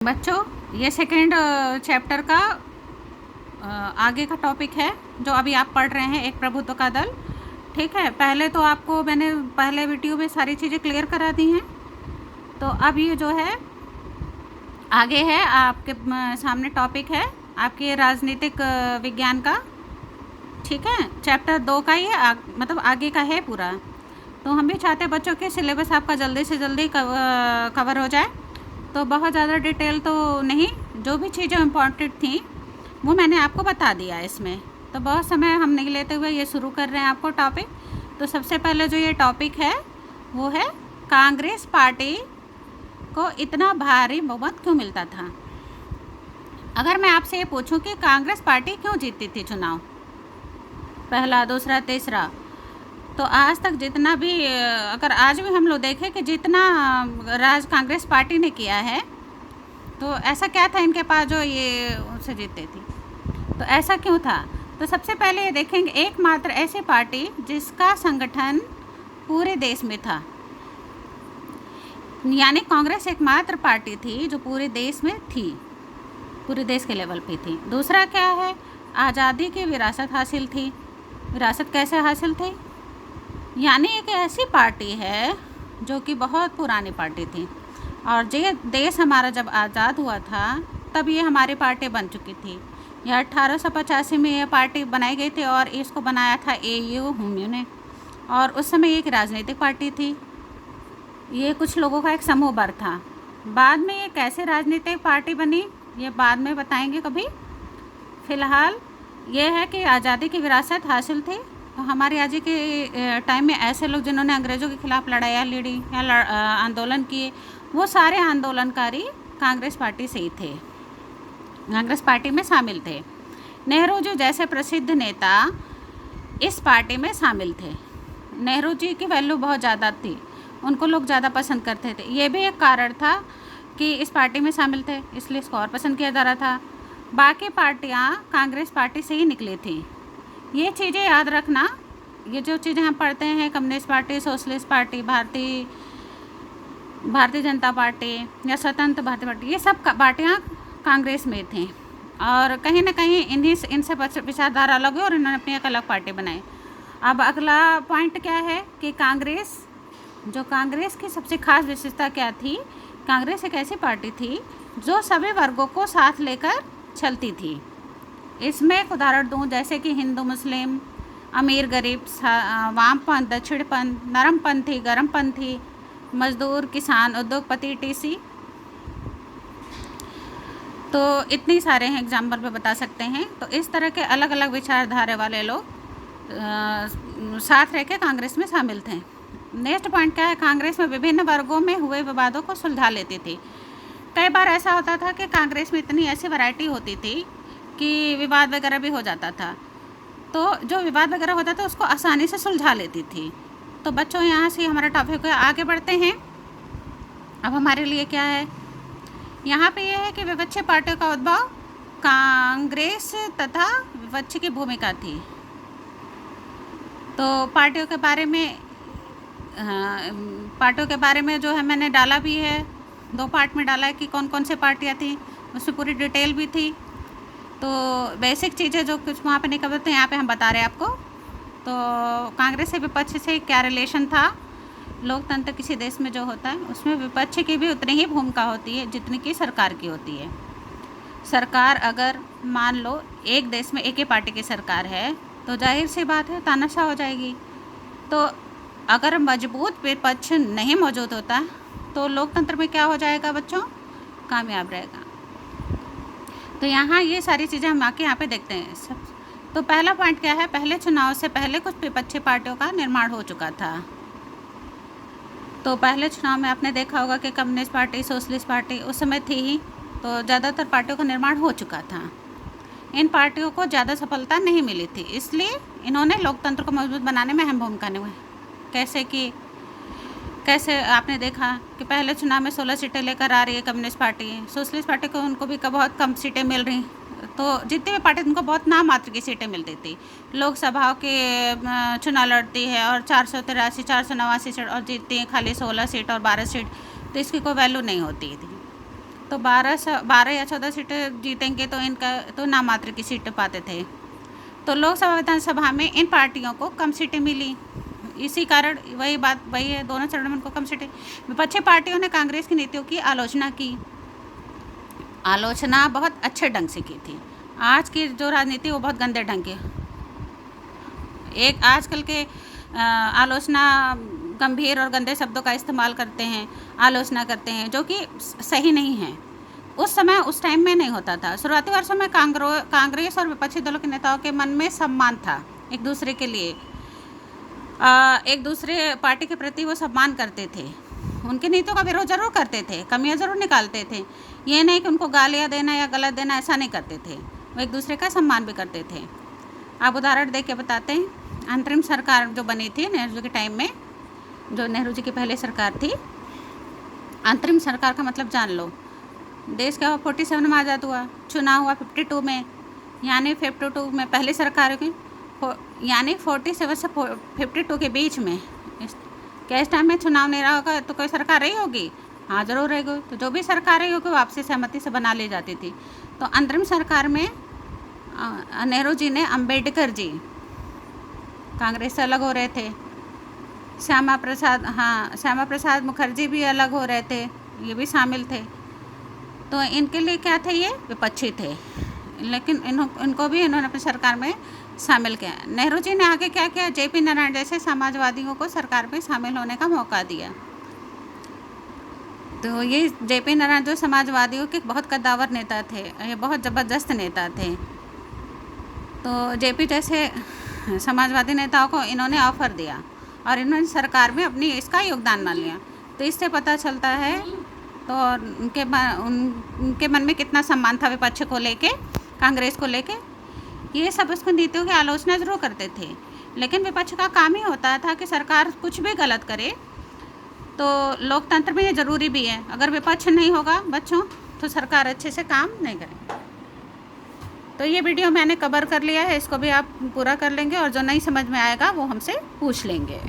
बच्चों, ये second chapter का आगे का टॉपिक है जो अभी आप पढ़ रहे हैं, एक प्रभुत्व का दल। ठीक है, पहले तो आपको मैंने पहले वीडियो में सारी चीज़ें क्लियर करा दी हैं। तो अब ये जो है आगे है, आपके सामने टॉपिक है आपके राजनीतिक विज्ञान का। ठीक है, चैप्टर 2 का ये मतलब आगे का है पूरा। तो हम भी चाहते हैं बच्चों के सिलेबस आपका जल्दी से जल्दी कवर हो जाए। तो बहुत ज़्यादा डिटेल तो नहीं, जो भी चीज़ें इम्पॉर्टेंट थी वो मैंने आपको बता दिया है इसमें। तो बहुत समय हम नहीं लेते हुए ये शुरू कर रहे हैं आपको टॉपिक। तो सबसे पहले जो ये टॉपिक है वो है कांग्रेस पार्टी को इतना भारी बहुमत क्यों मिलता था। अगर मैं आपसे ये पूछूं कि कांग्रेस पार्टी क्यों जीतती थी चुनाव, पहला, दूसरा, तीसरा, तो आज तक जितना भी, अगर आज भी हम लोग देखें कि जितना राज कांग्रेस पार्टी ने किया है, तो ऐसा क्या था इनके पास जो ये उनसे जीतती थी। तो ऐसा क्यों था, तो सबसे पहले ये देखेंगे एकमात्र ऐसी पार्टी जिसका संगठन पूरे देश में था, यानी कांग्रेस एकमात्र पार्टी थी जो पूरे देश में थी, पूरे देश के लेवल पे थी। दूसरा क्या है, आज़ादी की विरासत हासिल थी। विरासत कैसे हासिल थी, यानी एक ऐसी पार्टी है जो कि बहुत पुरानी पार्टी थी, और ये देश हमारा जब आज़ाद हुआ था तब ये हमारी पार्टी बन चुकी थी। यह 1885 में यह पार्टी बनाई गई थी और इसको बनाया था AU हुम्यू ने, और उस समय एक राजनीतिक पार्टी थी। ये कुछ लोगों का एक समूह वर्ग था। बाद में ये कैसे राजनीतिक पार्टी बनी ये बाद में बताएंगे कभी। फ़िलहाल ये है कि आज़ादी की विरासत हासिल थी। तो हमारी आज़ादी के टाइम में ऐसे लोग जिन्होंने अंग्रेज़ों के खिलाफ लड़ाइयाँ लड़ी या आंदोलन किए, वो सारे आंदोलनकारी कांग्रेस पार्टी से ही थे, कांग्रेस पार्टी में शामिल थे। नेहरू जी जैसे प्रसिद्ध नेता इस पार्टी में शामिल थे। नेहरू जी की वैल्यू बहुत ज़्यादा थी, उनको लोग ज़्यादा पसंद करते थे। ये भी एक कारण था कि इस पार्टी में शामिल थे, इसलिए इसको और पसंद किया जा रहा था। बाकी पार्टियाँ कांग्रेस पार्टी से ही निकली थी। ये चीज़ें याद रखना, ये जो चीज़ें हम पढ़ते हैं, communist party, socialist party, Bharatiya Janata party या स्वतंत्र भारतीय पार्टी, ये सब पार्टियाँ कांग्रेस में थी, और कहीं ना कहीं इनसे विचारधारा अलग है और इन्होंने अपनी एक अलग पार्टी बनाई। अब अगला पॉइंट क्या है कि कांग्रेस की सबसे खास विशेषता क्या थी। कांग्रेस एक ऐसी पार्टी थी जो सभी वर्गों को साथ लेकर चलती थी। इसमें एक उदाहरण दूँ, जैसे कि हिंदू, मुस्लिम, अमीर, गरीब, वामपंथ, दक्षिणपंथ, नरमपंथी, गर्मपंथी, मजदूर, किसान, उद्योगपति, TC। तो इतनी सारे हैं, एग्जाम्पल पे बता सकते हैं। तो इस तरह के अलग अलग विचारधारा वाले लोग साथ रह के कांग्रेस में शामिल थे। नेक्स्ट पॉइंट क्या है, कांग्रेस में विभिन्न वर्गों में हुए विवादों को सुलझा लेती थी। कई बार ऐसा होता था कि कांग्रेस में इतनी ऐसी वैरायटी होती थी कि विवाद वगैरह भी हो जाता था, तो जो विवाद वगैरह होता था उसको आसानी से सुलझा लेती थी। तो बच्चों, यहाँ से हमारा टॉपिक आगे बढ़ते हैं। अब हमारे लिए क्या है, यहाँ पे ये है कि विपक्ष पार्टियों का उद्भव, कांग्रेस तथा विपक्ष की भूमिका थी। तो पार्टियों के बारे में जो है मैंने डाला भी है, 2 पार्ट में डाला है कि कौन कौन से पार्टियाँ थी, उसमें पूरी डिटेल भी थी। तो बेसिक चीज़ें जो कुछ वहाँ पे नहीं कवर थे यहाँ पे हम बता रहे हैं आपको। तो कांग्रेस से विपक्ष से क्या रिलेशन था, लोकतंत्र किसी देश में जो होता है उसमें विपक्ष की भी उतनी ही भूमिका होती है जितनी कि सरकार की होती है। सरकार अगर मान लो एक देश में एक ही पार्टी की सरकार है तो जाहिर सी बात है तानाशाह हो जाएगी। तो अगर मजबूत विपक्ष नहीं मौजूद होता तो लोकतंत्र में क्या हो जाएगा बच्चों, कामयाब रहेगा। तो यहाँ ये सारी चीज़ें हम आके यहाँ पे देखते हैं सब। तो पहला पॉइंट क्या है, पहले चुनाव से पहले कुछ विपक्षी पार्टियों का निर्माण हो चुका था। तो पहले चुनाव में आपने देखा होगा कि कम्युनिस्ट पार्टी, सोशलिस्ट पार्टी उस समय थी ही, तो ज़्यादातर पार्टियों का निर्माण हो चुका था। इन पार्टियों को ज़्यादा सफलता नहीं मिली थी, इसलिए इन्होंने लोकतंत्र को मजबूत बनाने में अहम भूमिका निभाई। कैसे आपने देखा कि पहले चुनाव में 16 सीटें लेकर आ रही है कम्युनिस्ट पार्टी, सोशलिस्ट पार्टी को उनको भी बहुत कम सीटें मिल रही। तो जितनी भी पार्टी उनको बहुत नाम मात्र की सीटें मिलती थी। लोकसभा के चुनाव लड़ती है और 483, 489 सीट और जीतती है खाली 16 सीट और 12 सीट, तो इसकी कोई वैल्यू नहीं होती थी। तो 12 या 14 सीटें जीतेंगे तो इनका तो नामात्र की सीटें पाते थे। तो लोकसभा विधानसभा में इन पार्टियों को कम सीटें मिली। इसी कारण वही है, दोनों चरणों में उनको कम सीटें। विपक्षी पार्टियों ने कांग्रेस की नीतियों की आलोचना बहुत अच्छे ढंग से की थी। आज की जो राजनीति वो बहुत गंदे ढंग की, एक आजकल के आलोचना गंभीर और गंदे शब्दों का इस्तेमाल करते हैं, आलोचना करते हैं, जो कि सही नहीं है। उस टाइम में नहीं होता था। शुरुआती वर्षों में कांग्रेस और विपक्षी दलों के नेताओं के मन में सम्मान था एक दूसरे के लिए, एक दूसरे पार्टी के प्रति वो सम्मान करते थे, उनकी नीतियों का विरोध जरूर करते थे, कमियां ज़रूर निकालते थे। ये नहीं कि उनको गालियाँ देना या गलत देना, ऐसा नहीं करते थे, वो एक दूसरे का सम्मान भी करते थे। आप उदाहरण दे के बताते हैं। अंतरिम सरकार जो बनी थी नेहरू जी के टाइम में, जो नेहरू जी की पहले सरकार थी, अंतरिम सरकार का मतलब जान लो। देश का 47 में आज़ाद हुआ, चुनाव हुआ 52 में, यानी 52 में पहली सरकार की, यानी 47 से 52 के बीच में क्या इस टाइम में चुनाव नहीं रहा होगा तो कोई सरकार रही होगी? हाँ, ज़रूर रहेगी। तो जो भी सरकार रही होगी वो आपसी सहमति से बना ली जाती थी। तो अंतरिम सरकार में नेहरू जी ने अम्बेडकर जी कांग्रेस से अलग हो रहे थे, श्यामा प्रसाद मुखर्जी भी अलग हो रहे थे, ये भी शामिल थे। तो इनके लिए क्या थे, ये विपक्षी थे, लेकिन इनको भी इन्होंने अपनी सरकार में शामिल किया। नेहरू जी ने आगे क्या किया, जेपी नारायण जैसे समाजवादियों को सरकार में शामिल होने का मौका दिया। तो ये जेपी नारायण जो समाजवादियों के बहुत कद्दावर नेता थे, ये बहुत ज़बरदस्त नेता थे। तो जेपी जैसे समाजवादी नेताओं को इन्होंने ऑफ़र दिया और इन्होंने सरकार में इसका योगदान मान लिया। तो इससे पता चलता है तो उनके मन में कितना सम्मान था विपक्ष को लेके, कांग्रेस को लेके। ये सब उसको नीतियों की आलोचना ज़रूर करते थे, लेकिन विपक्ष का काम ही होता था कि सरकार कुछ भी गलत करे। तो लोकतंत्र में ये ज़रूरी भी है, अगर विपक्ष नहीं होगा बच्चों तो सरकार अच्छे से काम नहीं करेगी। तो ये वीडियो मैंने कवर कर लिया है, इसको भी आप पूरा कर लेंगे और जो नहीं समझ में आएगा वो हमसे पूछ लेंगे।